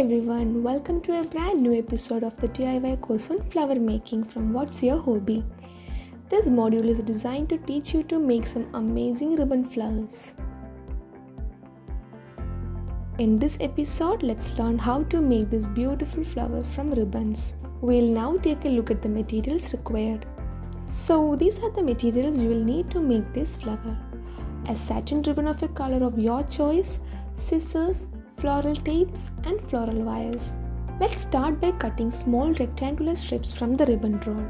everyone, welcome to a brand new episode of the DIY course on flower making from What's Your Hobby. This module is designed to teach you to make some amazing ribbon flowers. In this episode, let's learn how to make this beautiful flower from ribbons. We'll now take a look at the materials required. So these are the materials you will need to make this flower. A satin ribbon of a color of your choice, scissors, floral tapes and floral wires. Let's start by cutting small rectangular strips from the ribbon roll.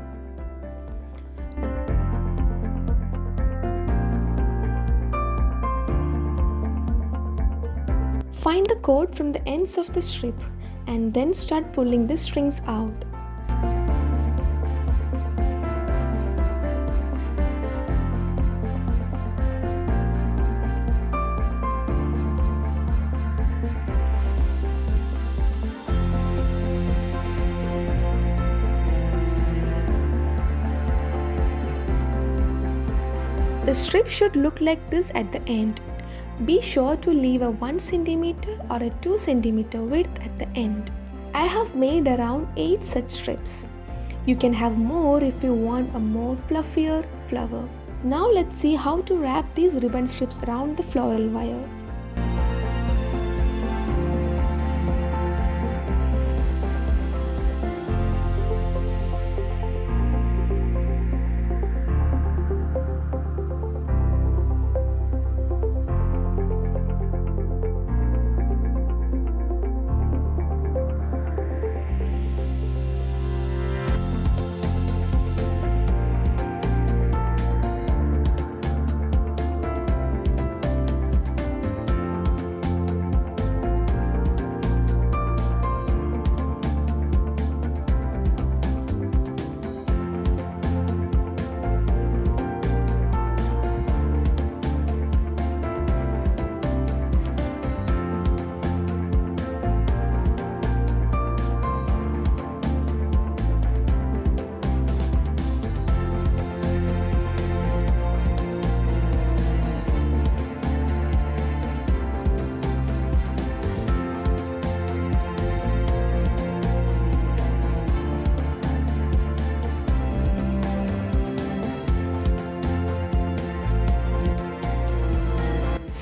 Find the cord from the ends of the strip and then start pulling the strings out. The strip should look like this at the end. Be sure to leave a 1 cm or a 2 cm width at the end. I have made around 8 such strips. You can have more if you want a more fluffier flower. Now let's see how to wrap these ribbon strips around the floral wire.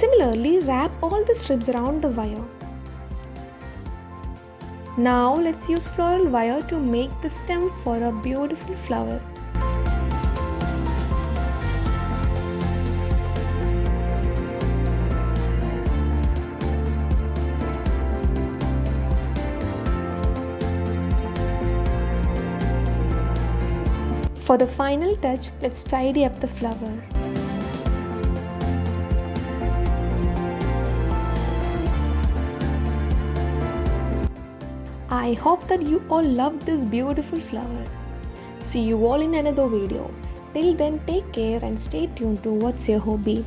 Similarly, wrap all the strips around the wire. Now let's use floral wire to make the stem for a beautiful flower. For the final touch, let's tidy up the flower. I hope that you all loved this beautiful flower. See you all in another video. Till then, take care and stay tuned to What's Your Hobby.